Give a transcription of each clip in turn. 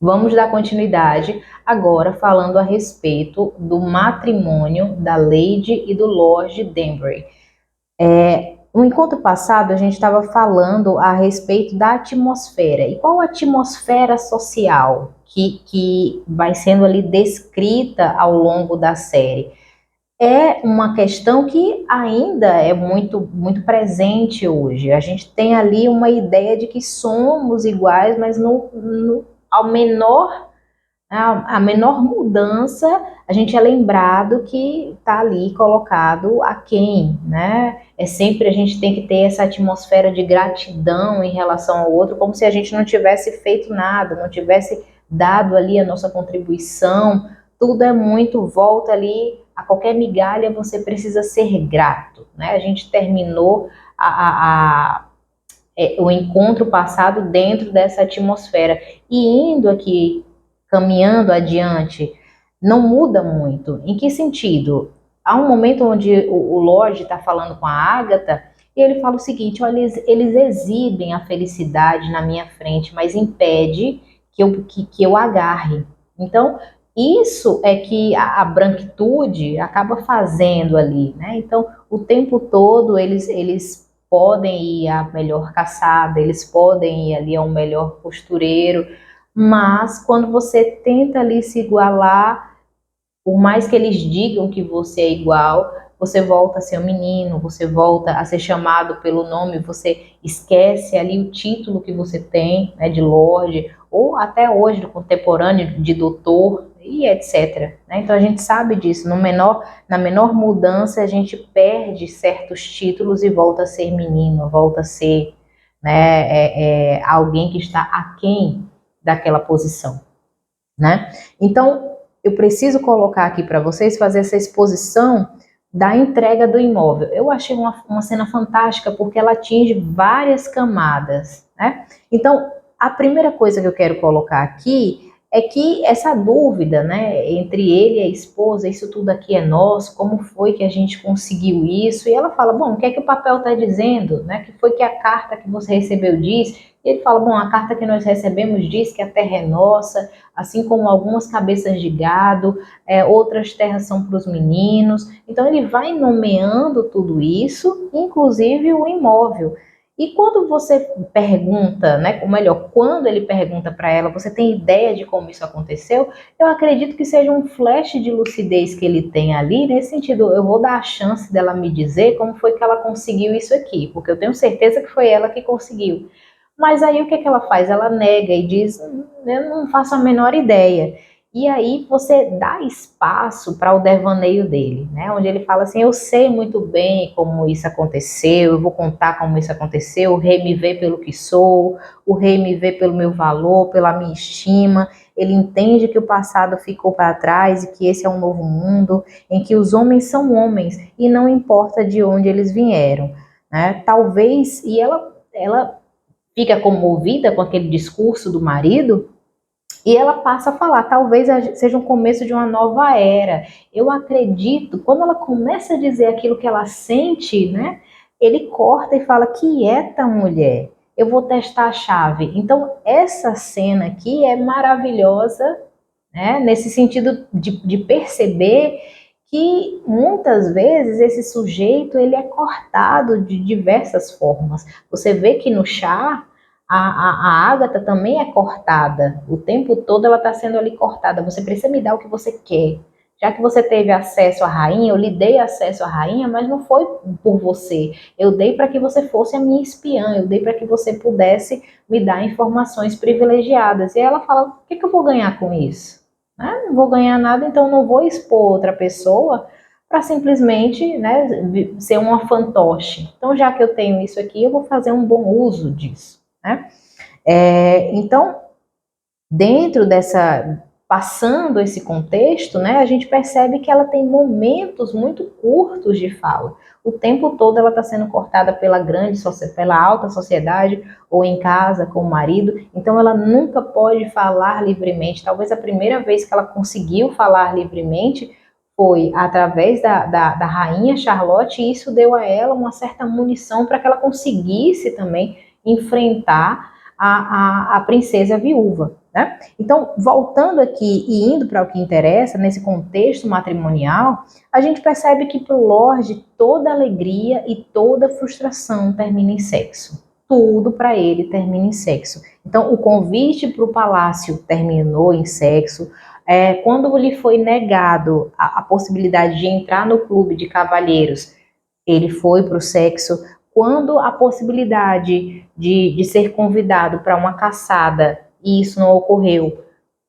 Vamos dar continuidade agora falando a respeito do matrimônio da Lady e do Lord Danbury. No encontro passado, a gente estava falando a respeito da atmosfera. E qual a atmosfera social que vai sendo ali descrita ao longo da série? É uma questão que ainda é muito presente hoje. A gente tem ali uma ideia de que somos iguais, mas ao menor a menor mudança, a gente é lembrado que está ali colocado a quem, né? É sempre a gente tem que ter essa atmosfera de gratidão em relação ao outro, como se a gente não tivesse feito nada, não tivesse dado ali a nossa contribuição. Tudo é muito, volta ali, a qualquer migalha você precisa ser grato, né? A gente terminou o encontro passado dentro dessa atmosfera. E indo aqui caminhando adiante, não muda muito. Em que sentido? Há um momento onde o Lorde está falando com a Ágata e ele fala o seguinte: olha, eles exibem a felicidade na minha frente, mas impede que eu agarre. Então, isso é que a branquitude acaba fazendo ali, né? Então, o tempo todo eles podem ir à melhor caçada, eles podem ir ali ao melhor costureiro, mas quando você tenta ali se igualar, por mais que eles digam que você é igual, você volta a ser um menino, você volta a ser chamado pelo nome, você esquece ali o título que você tem, né, de Lorde, ou até hoje do contemporâneo de doutor e etc. Né? Então a gente sabe disso, na menor mudança a gente perde certos títulos e volta a ser menino, volta a ser, né, alguém que está aquém daquela posição, né? Então, eu preciso colocar aqui para vocês, fazer essa exposição da entrega do imóvel. Eu achei uma cena fantástica porque ela atinge várias camadas, né? Então, a primeira coisa que eu quero colocar aqui é que essa dúvida, né, entre ele e a esposa, isso tudo aqui é nosso, como foi que a gente conseguiu isso? E ela fala, bom, o que é que o papel está dizendo, né? Que foi que a carta que você recebeu diz? E ele fala, bom, a carta que nós recebemos diz que a terra é nossa, assim como algumas cabeças de gado, outras terras são para os meninos. Então ele vai nomeando tudo isso, inclusive o imóvel. E quando você pergunta, né, ou melhor, quando ele pergunta para ela, você tem ideia de como isso aconteceu? Eu acredito que seja um flash de lucidez que ele tem ali, nesse sentido, eu vou dar a chance dela me dizer como foi que ela conseguiu isso aqui, porque eu tenho certeza que foi ela que conseguiu. Mas aí o que ela faz? Ela nega e diz, eu não faço a menor ideia. E aí você dá espaço para o devaneio dele, né? Onde ele fala assim, eu sei muito bem como isso aconteceu, eu vou contar como isso aconteceu, o rei me vê pelo que sou, o rei me vê pelo meu valor, pela minha estima, ele entende que o passado ficou para trás e que esse é um novo mundo, em que os homens são homens e não importa de onde eles vieram, né? Talvez, e ela fica comovida com aquele discurso do marido e ela passa a falar, talvez seja um começo de uma nova era. Eu acredito, quando ela começa a dizer aquilo que ela sente, né? Ele corta e fala, quieta, mulher, eu vou testar a chave. Então, essa cena aqui é maravilhosa, né? Nesse sentido de perceber que muitas vezes esse sujeito ele é cortado de diversas formas. Você vê que no chá a Ágata também é cortada. O tempo todo ela está sendo ali cortada. Você precisa me dar o que você quer. Já que você teve acesso à rainha, eu lhe dei acesso à rainha, mas não foi por você. Eu dei para que você fosse a minha espiã. Eu dei para que você pudesse me dar informações privilegiadas. E ela fala, o que eu vou ganhar com isso? Não vou ganhar nada, então não vou expor outra pessoa para simplesmente, né, ser uma fantoche. Então, já que eu tenho isso aqui, eu vou fazer um bom uso disso, né? Então, dentro dessa, passando esse contexto, né, a gente percebe que ela tem momentos muito curtos de fala. O tempo todo ela está sendo cortada pela alta sociedade ou em casa com o marido. Então ela nunca pode falar livremente. Talvez a primeira vez que ela conseguiu falar livremente foi através da rainha Charlotte, e isso deu a ela uma certa munição para que ela conseguisse também enfrentar a princesa viúva. né? Então, voltando aqui e indo para o que interessa, nesse contexto matrimonial, a gente percebe que para o Lorde toda alegria e toda frustração termina em sexo. Tudo para ele termina em sexo. Então, o convite para o palácio terminou em sexo. Quando lhe foi negado a possibilidade de entrar no clube de cavalheiros, ele foi para o sexo. Quando a possibilidade de ser convidado para uma caçada e isso não ocorreu,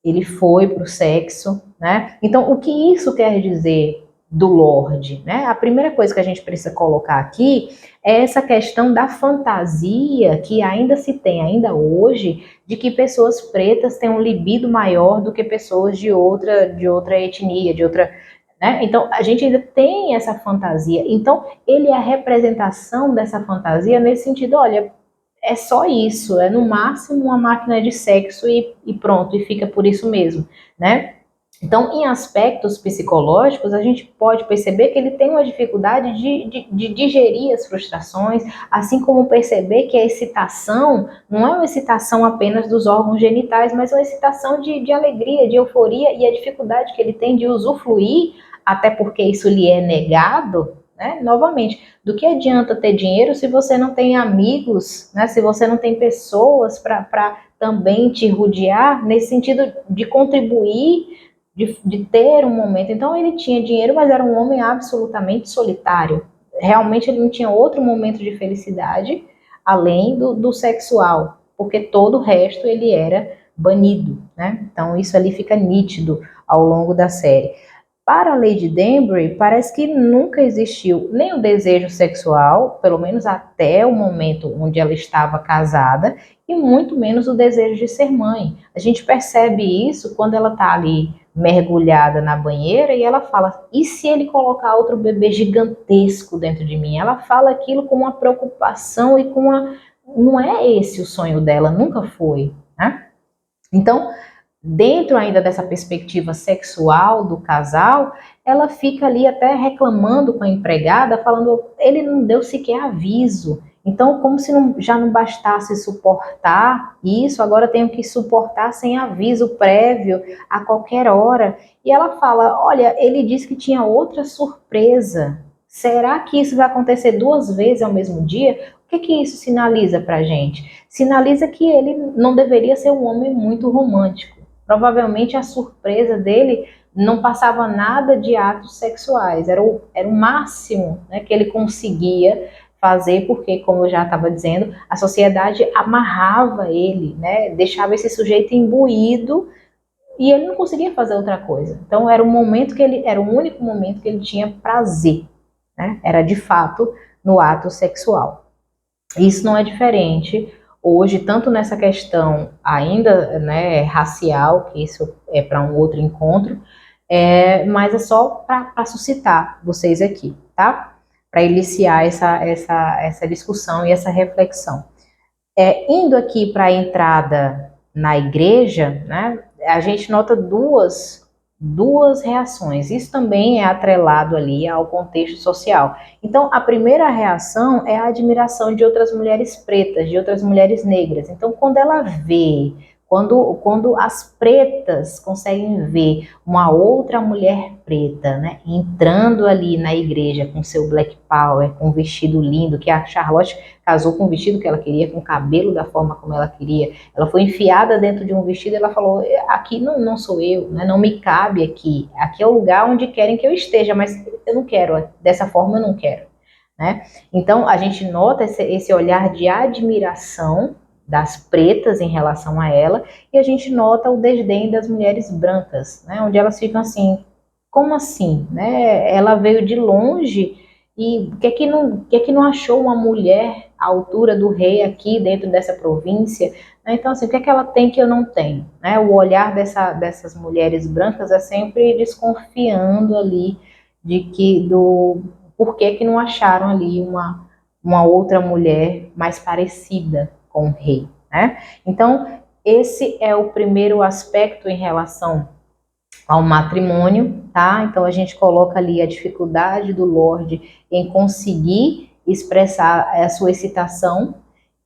ele foi para o sexo, né? Então, o que isso quer dizer do Lorde, né? A primeira coisa que a gente precisa colocar aqui é essa questão da fantasia que ainda se tem, ainda hoje, de que pessoas pretas têm um libido maior do que pessoas de outra etnia, de outra, né? Então, a gente ainda tem essa fantasia. Então, ele é a representação dessa fantasia nesse sentido, olha, é só isso, é no máximo uma máquina de sexo e pronto, e fica por isso mesmo, né? Então, em aspectos psicológicos, a gente pode perceber que ele tem uma dificuldade de digerir as frustrações, assim como perceber que a excitação não é uma excitação apenas dos órgãos genitais, mas uma excitação de alegria, de euforia, e a dificuldade que ele tem de usufruir, até porque isso lhe é negado, né? Novamente, do que adianta ter dinheiro se você não tem amigos, né? Se você não tem pessoas para também te rodear, nesse sentido de contribuir, de ter um momento. Então ele tinha dinheiro, mas era um homem absolutamente solitário. Realmente ele não tinha outro momento de felicidade além do sexual, porque todo o resto ele era banido, né? Então isso ali fica nítido ao longo da série. Para Lady Danbury, parece que nunca existiu nem o desejo sexual, pelo menos até o momento onde ela estava casada, e muito menos o desejo de ser mãe. A gente percebe isso quando ela está ali mergulhada na banheira e ela fala, e se ele colocar outro bebê gigantesco dentro de mim? Ela fala aquilo com uma preocupação e com uma... Não é esse o sonho dela, nunca foi, né? Então, dentro ainda dessa perspectiva sexual do casal, ela fica ali até reclamando com a empregada, falando, ele não deu sequer aviso. Então, como se já não bastasse suportar isso, agora tenho que suportar sem aviso prévio, a qualquer hora. E ela fala, olha, ele disse que tinha outra surpresa. Será que isso vai acontecer 2 vezes ao mesmo dia? O que isso sinaliza para a gente? Sinaliza que ele não deveria ser um homem muito romântico. Provavelmente a surpresa dele não passava nada de atos sexuais, era o máximo, né, que ele conseguia fazer, porque, como eu já estava dizendo, a sociedade amarrava ele, né, deixava esse sujeito imbuído e ele não conseguia fazer outra coisa. Então era era o único momento que ele tinha prazer, né, era de fato no ato sexual. Isso não é diferente hoje, tanto nessa questão ainda, né, racial, que isso é para um outro encontro, mas é só para suscitar vocês aqui, tá? Para iniciar essa discussão e essa reflexão. Indo aqui para a entrada na igreja, né, a gente nota duas reações. Isso também é atrelado ali ao contexto social. Então, a primeira reação é a admiração de outras mulheres pretas, de outras mulheres negras. Então, quando ela vê, quando as pretas conseguem ver uma outra mulher preta, né, entrando ali na igreja com seu black power, com um vestido lindo, que a Charlotte casou com o vestido que ela queria, com o cabelo da forma como ela queria, ela foi enfiada dentro de um vestido e ela falou, aqui não sou eu, né? Não me cabe aqui é o lugar onde querem que eu esteja, mas eu não quero, dessa forma eu não quero, né? Então a gente nota esse olhar de admiração das pretas em relação a ela, e a gente nota o desdém das mulheres brancas, né? Onde elas ficam assim, como assim, né? Ela veio de longe e por que não achou uma mulher à altura do rei aqui dentro dessa província? Então, assim, o que é que ela tem que eu não tenho? Né? O olhar dessas mulheres brancas é sempre desconfiando ali do porquê que não acharam ali uma outra mulher mais parecida com o rei, né? Então, esse é o primeiro aspecto em relação ao matrimônio, tá? Então a gente coloca ali a dificuldade do Lorde em conseguir expressar a sua excitação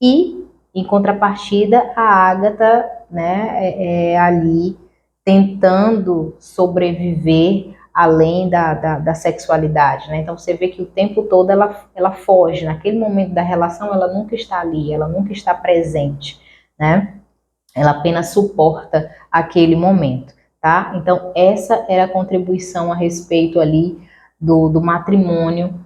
e, em contrapartida, a Ágata né, ali tentando sobreviver além da sexualidade, né? Então você vê que o tempo todo ela foge, naquele momento da relação ela nunca está ali, ela nunca está presente, né? Ela apenas suporta aquele momento, tá? Então essa era a contribuição a respeito ali do matrimônio